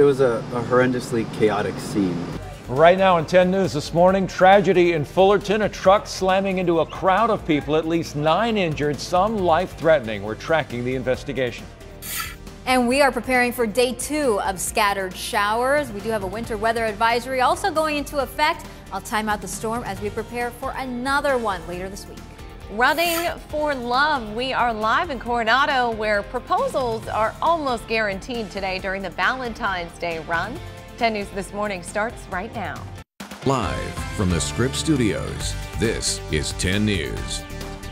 It was a horrendously chaotic scene. Right now on 10 News this morning, tragedy in Fullerton, a truck slamming into a crowd of people, at least 9 injured, some life-threatening. We're tracking the investigation. And we are preparing for day 2 of scattered showers. We do have a winter weather advisory also going into effect. I'll time out the storm as we prepare for another one later this week. Running for love. We are live in Coronado, where proposals are almost guaranteed today during the Valentine's Day run. 10 News this morning starts right now. Live from the Scripps Studios, this is 10 News.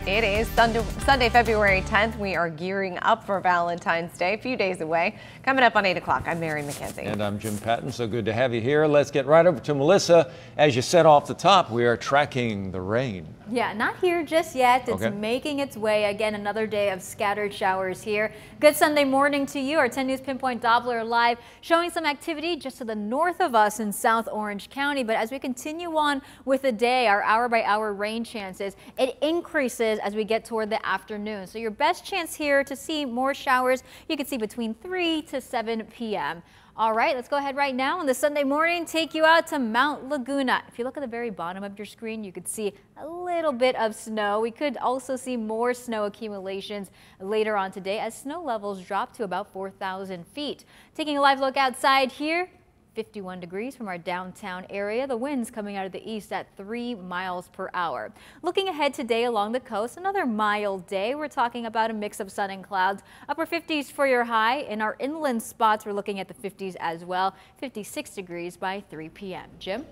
It is Sunday, February 10th. We are gearing up for Valentine's Day, a few days away. Coming up on 8 o'clock, I'm Mary McKenzie. And I'm Jim Patton. So good to have you here. Let's get right over to Melissa. As you said off the top, we are tracking the rain. Yeah, not here just yet. It's making its way. Again, another day of scattered showers here. Good Sunday morning to you. Our 10 News Pinpoint Doppler live showing some activity just to the north of us in South Orange County. But as we continue on with the day, our hour-by-hour rain chances, it increases as we get toward the afternoon. So your best chance here to see more showers, you can see between 3 to 7 p.m. All right, let's go ahead right now on this Sunday morning, take you out to Mount Laguna. If you look at the very bottom of your screen, you could see a little bit of snow. We could also see more snow accumulations later on today as snow levels drop to about 4,000 feet. Taking a live look outside here. 51 degrees from our downtown area. The winds coming out of the east at 3 miles per hour. Looking ahead today along the coast, another mild day. We're talking about a mix of sun and clouds. Upper 50s for your high. In our inland spots, we're looking at the 50s as well. 56 degrees by 3 p.m. Jim?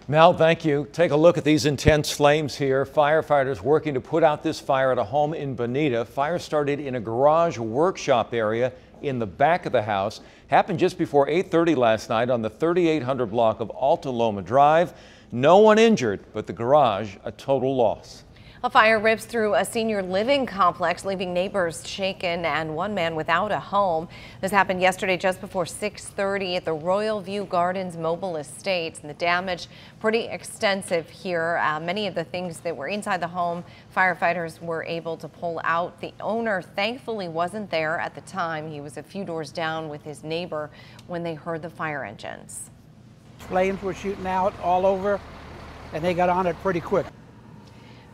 Mel, thank you. Take a look at these intense flames here. Firefighters working to put out this fire at a home in Bonita. Fire started in a garage workshop area in the back of the house. Happened just before 8:30 last night on the 3800 block of Alta Loma Drive. No one injured, but the garage a total loss. A fire rips through a senior living complex, leaving neighbors shaken and one man without a home. This happened yesterday just before 6:30 at the Royal View Gardens Mobile Estates. And the damage pretty extensive here. Many of the things that were inside the home, firefighters were able to pull out. The owner thankfully wasn't there at the time. He was a few doors down with his neighbor when they heard the fire engines. Flames were shooting out all over, and they got on it pretty quick.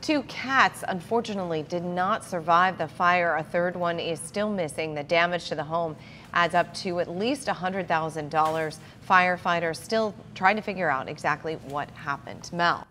2 cats, unfortunately, did not survive the fire. A third one is still missing. The damage to the home adds up to at least $100,000. Firefighters still trying to figure out exactly what happened. Mel.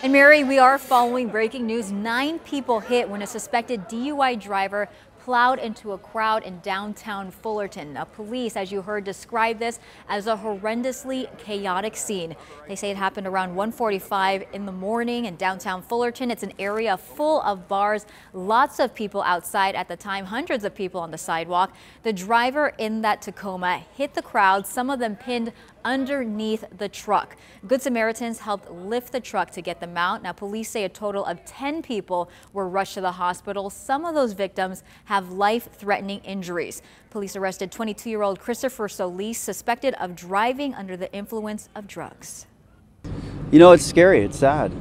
And Mary, we are following breaking news. 9 people hit when a suspected DUI driver plowed into a crowd in downtown Fullerton. Now, police, as you heard, describe this as a horrendously chaotic scene. They say it happened around 1:45 in the morning in downtown Fullerton. It's an area full of bars, lots of people outside at the time, hundreds of people on the sidewalk. The driver in that Tacoma hit the crowd, some of them pinned underneath the truck. Good Samaritans helped lift the truck to get them out. Now, police say a total of 10 people were rushed to the hospital. Some of those victims have life-threatening injuries. Police arrested 22-year-old Christopher Solis, suspected of driving under the influence of drugs. You know, it's scary. It's sad.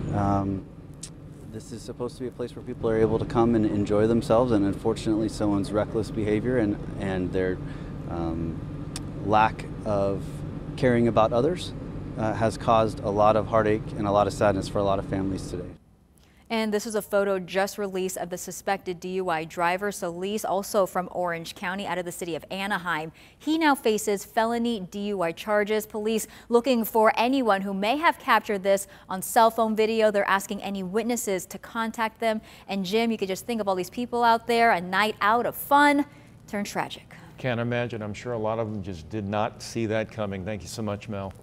This is supposed to be a place where people are able to come and enjoy themselves, and unfortunately someone's reckless behavior and their lack of caring about others has caused a lot of heartache and a lot of sadness for a lot of families today. And this is a photo just released of the suspected DUI driver, Solis, also from Orange County, out of the city of Anaheim. He now faces felony DUI charges. Police looking for anyone who may have captured this on cell phone video. They're asking any witnesses to contact them. And Jim, you could just think of all these people out there, a night out of fun turned tragic. Can't imagine. I'm sure a lot of them just did not see that coming. Thank you so much, Mel.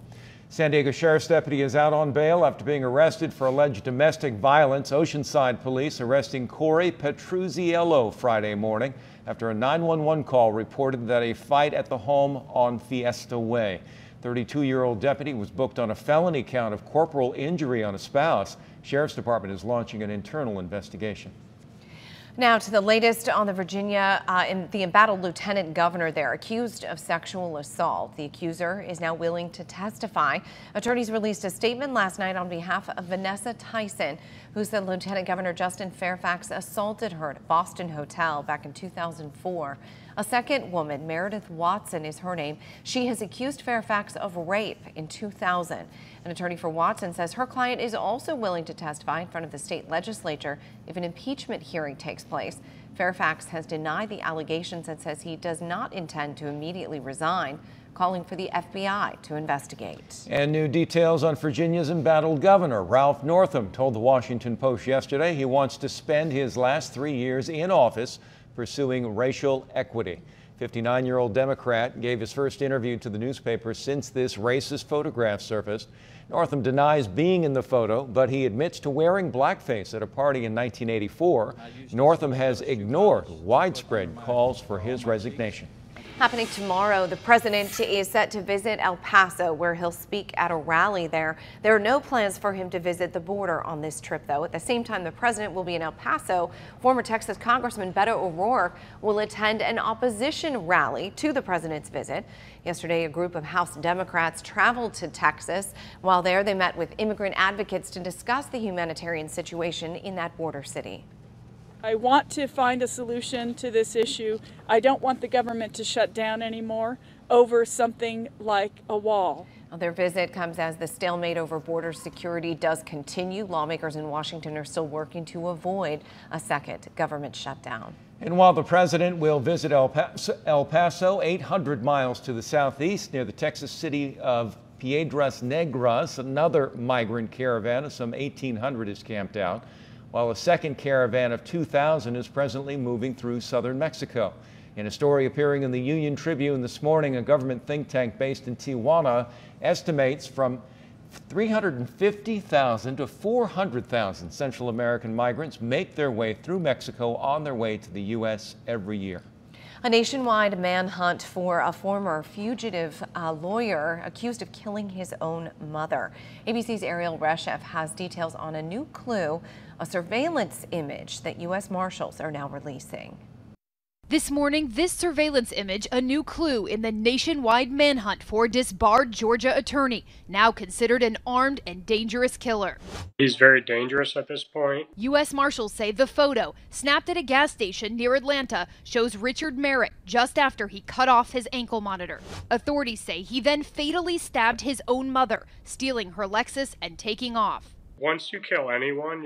San Diego Sheriff's deputy is out on bail after being arrested for alleged domestic violence. Oceanside police arresting Corey Petruzziello Friday morning after a 911 call reported that a fight at the home on Fiesta Way. 32-year-old deputy was booked on a felony count of corporal injury on a spouse. Sheriff's Department is launching an internal investigation. Now to the latest on the Virginia, the embattled lieutenant governor there accused of sexual assault. The accuser is now willing to testify. Attorneys released a statement last night on behalf of Vanessa Tyson, who said Lieutenant Governor Justin Fairfax assaulted her at a Boston hotel back in 2004. A second woman, Meredith Watson is her name. She has accused Fairfax of rape in 2000. An attorney for Watson says her client is also willing to testify in front of the state legislature if an impeachment hearing takes place. Fairfax has denied the allegations and says he does not intend to immediately resign, calling for the FBI to investigate. And new details on Virginia's embattled governor. Ralph Northam told the Washington Post yesterday he wants to spend his last 3 years in office pursuing racial equity. 59-year-old Democrat gave his first interview to the newspaper since this racist photograph surfaced. Northam denies being in the photo, but he admits to wearing blackface at a party in 1984. Northam has ignored widespread calls for his resignation. Happening tomorrow, the president is set to visit El Paso, where he'll speak at a rally there. There are no plans for him to visit the border on this trip, though. At the same time the president will be in El Paso, former Texas Congressman Beto O'Rourke will attend an opposition rally to the president's visit. Yesterday, a group of House Democrats traveled to Texas. While there, they met with immigrant advocates to discuss the humanitarian situation in that border city. I want to find a solution to this issue. I don't want the government to shut down anymore over something like a wall. Their visit comes as the stalemate over border security does continue. Lawmakers in Washington are still working to avoid a second government shutdown. And while the president will visit El Paso, 800 miles to the southeast near the Texas city of Piedras Negras, another migrant caravan of some 1,800 is camped out, while a second caravan of 2,000 is presently moving through southern Mexico. In a story appearing in the Union Tribune this morning, a government think tank based in Tijuana estimates from 350,000 to 400,000 Central American migrants make their way through Mexico on their way to the U.S. every year. A nationwide manhunt for a former fugitive lawyer accused of killing his own mother. ABC's Ariel Reshef has details on a new clue, a surveillance image that U.S. Marshals are now releasing. This morning, this surveillance image, a new clue in the nationwide manhunt for disbarred Georgia attorney, now considered an armed and dangerous killer. He's very dangerous at this point. U.S. Marshals say the photo, snapped at a gas station near Atlanta, shows Richard Merritt just after he cut off his ankle monitor. Authorities say he then fatally stabbed his own mother, stealing her Lexus and taking off. Once you kill anyone,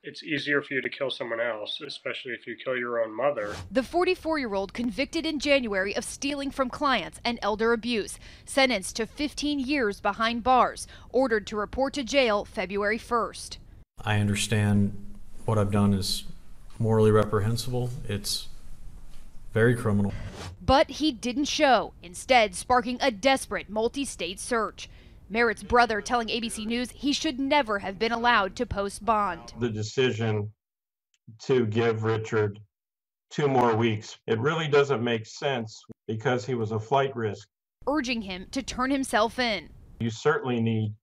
it's easier for you to kill someone else, especially if you kill your own mother. The 44-year-old convicted in January of stealing from clients and elder abuse, sentenced to 15 years behind bars, ordered to report to jail February 1st. I understand what I've done is morally reprehensible. It's very criminal. But he didn't show, instead sparking a desperate multi-state search. Merritt's brother telling ABC News he should never have been allowed to post bond. The decision to give Richard 2 more weeks, it really doesn't make sense because he was a flight risk. Urging him to turn himself in. You certainly need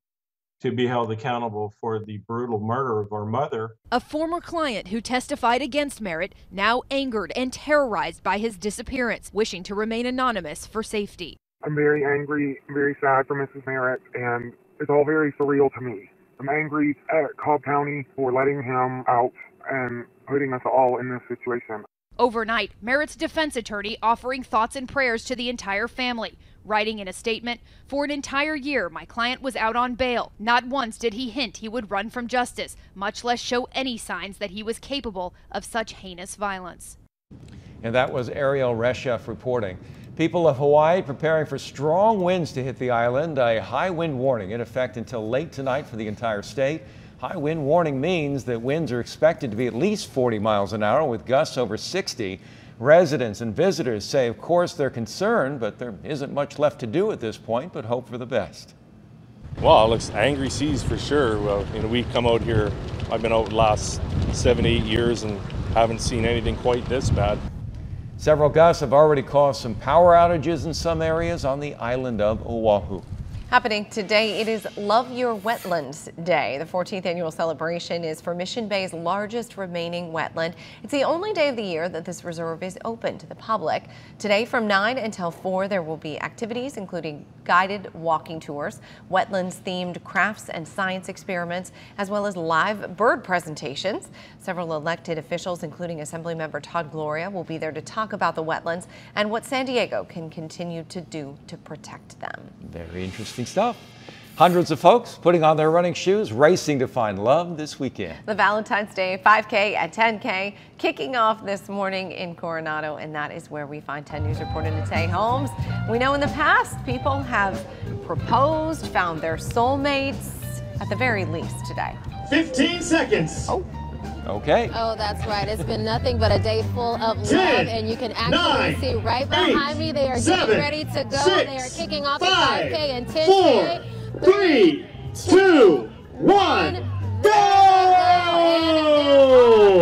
to be held accountable for the brutal murder of our mother. A former client who testified against Merritt, now angered and terrorized by his disappearance, wishing to remain anonymous for safety. I'm very angry, very sad for Mrs. Merritt, and it's all very surreal to me. I'm angry at Cobb County for letting him out and putting us all in this situation. Overnight, Merritt's defense attorney offering thoughts and prayers to the entire family, writing in a statement, "For an entire year, my client was out on bail. Not once did he hint he would run from justice, much less show any signs that he was capable of such heinous violence." And that was Ariel Reshef reporting. People of Hawaii preparing for strong winds to hit the island. A high wind warning in effect until late tonight for the entire state. High wind warning means that winds are expected to be at least 40 miles an hour with gusts over 60. Residents and visitors say, of course, they're concerned, but there isn't much left to do at this point, but hope for the best. Well, it looks angry seas for sure. Well, we've come out here, I've been out the last 7-8 years and haven't seen anything quite this bad. Several gusts have already caused some power outages in some areas on the island of Oahu. Happening today, it is Love Your Wetlands Day. The 14th annual celebration is for Mission Bay's largest remaining wetland. It's the only day of the year that this reserve is open to the public. Today from 9 until 4, there will be activities including guided walking tours, wetlands-themed crafts and science experiments, as well as live bird presentations. Several elected officials, including Assemblymember Todd Gloria, will be there to talk about the wetlands and what San Diego can continue to do to protect them. Very interesting stuff. Hundreds of folks putting on their running shoes, racing to find love this weekend. The Valentine's Day 5K at 10K kicking off this morning in Coronado, and that is where we find 10 News reporter Natay Holmes. We know in the past people have proposed, found their soulmates, at the very least today. 15 seconds. Oh. Okay. Oh, that's right. It's been nothing but a day full of love, and you can actually see right behind me, they are getting ready to go. They are kicking off the 5K and 10K. 4, 3, 2, 1, go!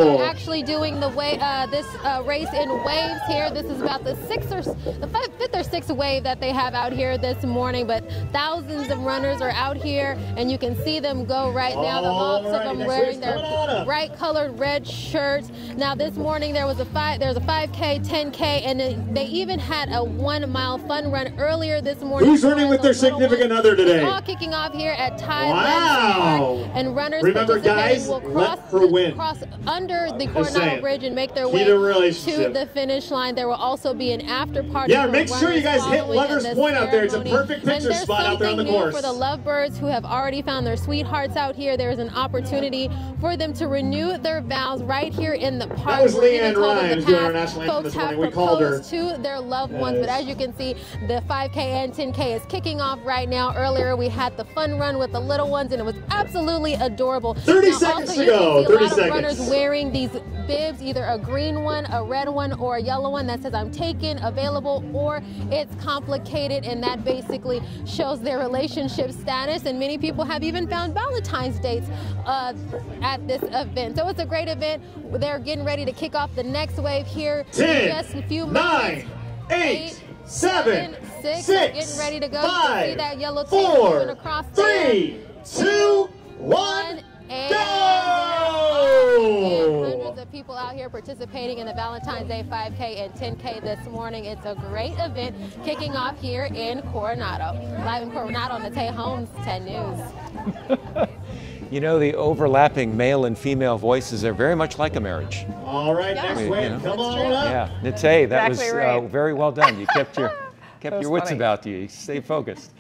They're actually doing the way this race in waves here. This is about the fifth or sixth wave that they have out here this morning, but thousands of runners are out here, and you can see them go right now. The lots of them wearing their bright colored red shirts. Now this morning there was a 5K, 10K, and they even had a 1 mile fun run earlier this morning. Who's running with their significant other today? All kicking off here at Tide. Wow! And runners Remember, guys, will let her win. cross under the Coronado Bridge and make their way to the finish line. There will also be an after party. Yeah, make sure you guys hit Lover's Point out there. It's a perfect picture spot out there on the course. For the lovebirds who have already found their sweethearts out here, there's an opportunity for them to renew their vows right here in the park. That was Leanne Rhymes doing our national anthem this morning. We called her. To their loved ones, but as you can see, the 5K and 10K is kicking off right now. Earlier we had the fun run with the little ones, and it was absolutely adorable. 30 seconds to go. 30 seconds. Runners wearing these bibs, either a green one, a red one, or a yellow one that says I'm taken, available, or it's complicated, and that basically shows their relationship status. And many people have even found Valentine's dates at this event. So it's a great event. They're getting ready to kick off the next wave here 10, in just a few moments. 9, 8, 7, 6, getting ready to go. 5, you can see that yellow tape 4, moving across 3, 2, 1, and go! Hundreds of people out here participating in the Valentine's Day 5K and 10K this morning. It's a great event kicking off here in Coronado. Live in Coronado, Natay Holmes, 10 News. You know, the overlapping male and female voices are very much like a marriage. All right, next wave, come on up. Yeah, Natay, that Exactly was very well done. You kept your wits funny. about you. You stayed focused.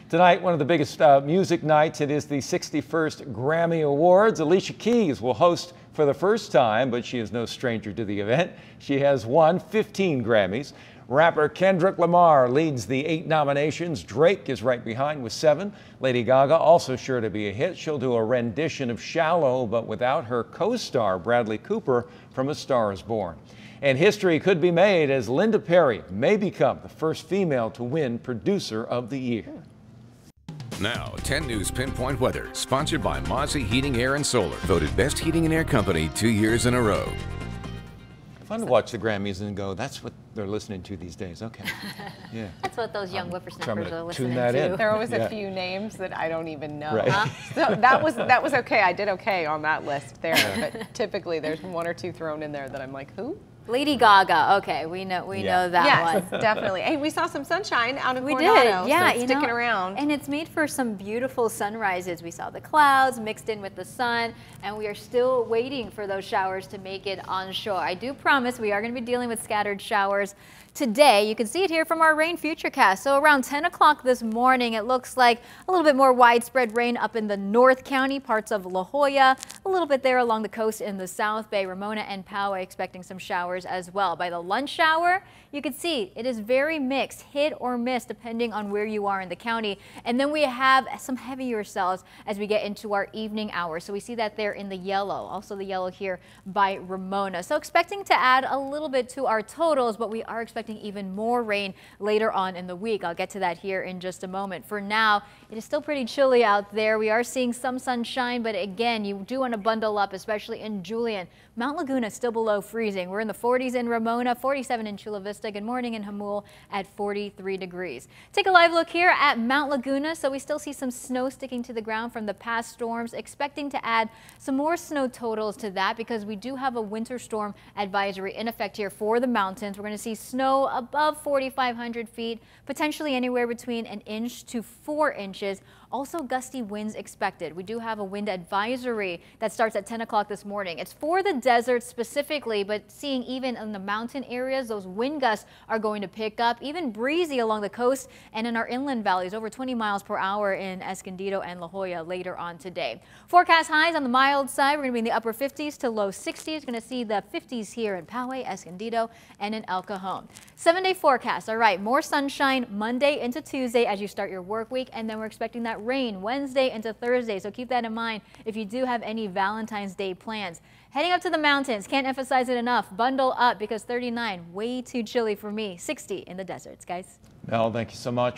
Tonight, one of the biggest music nights. It is the 61st Grammy Awards. Alicia Keys will host for the first time, but she is no stranger to the event. She has won 15 Grammys. Rapper Kendrick Lamar leads the 8 nominations. Drake is right behind with 7. Lady Gaga also sure to be a hit. She'll do a rendition of Shallow, but without her co-star Bradley Cooper from A Star Is Born. And history could be made as Linda Perry may become the first female to win Producer of the Year. Now, 10 News Pinpoint Weather, sponsored by Mozzie Heating, Air and Solar, voted best heating and air company 2 years in a row. Fun to watch the Grammys and go, that's what they're listening to these days. Okay. Yeah. That's what those young whippersnappers are listening that to. in. There are always a few names that I don't even know. Right. So that was okay. I did okay on that list there, but typically there's 1 or 2 thrown in there that I'm like, who? Lady Gaga. Okay, we know that one. Yes, definitely. Hey, we saw some sunshine out in We Coronado. did, yeah. So it's sticking around. And it's made for some beautiful sunrises. We saw the clouds mixed in with the sun, and we are still waiting for those showers to make it on shore. I do promise we are going to be dealing with scattered showers today. You can see it here from our rain futurecast. So around 10 o'clock this morning, it looks like a little bit more widespread rain up in the North County, parts of La Jolla, a little bit there along the coast in the South Bay. Ramona and Poway expecting some showers as well. By the lunch hour, you can see it is very mixed, hit or miss, depending on where you are in the county. And then we have some heavier cells as we get into our evening hours. So we see that there in the yellow, also the yellow here by Ramona. So expecting to add a little bit to our totals, but we are expecting expecting even more rain later on in the week. I'll get to that here in just a moment. For now, it is still pretty chilly out there. We are seeing some sunshine, but again, you do want to bundle up, especially in Julian. Mount Laguna still below freezing. We're in the 40s in Ramona, 47 in Chula Vista. Good morning in Jamul at 43 degrees. Take a live look here at Mount Laguna. So we still see some snow sticking to the ground from the past storms, expecting to add some more snow totals to that because we do have a winter storm advisory in effect here for the mountains. We're going to see snow above 4,500 feet, potentially anywhere between 1 inch to 4 inches. Also gusty winds expected. We do have a wind advisory that starts at 10 o'clock this morning. It's for the desert specifically, but seeing even in the mountain areas, those wind gusts are going to pick up, even breezy along the coast and in our inland valleys, over 20 miles per hour in Escondido and La Jolla later on today. Forecast highs on the mild side. We're going to be in the upper 50s to low 60s. Going to see the 50s here in Poway, Escondido, and in El Cajon. 7-day forecast. All right, more sunshine Monday into Tuesday as you start your work week, and then we're expecting that rain Wednesday into Thursday. So keep that in mind if you do have any Valentine's Day plans. Heading up to the mountains, can't emphasize it enough. Bundle up because 39, way too chilly for me. 60 in the deserts, guys. Mel, thank you so much.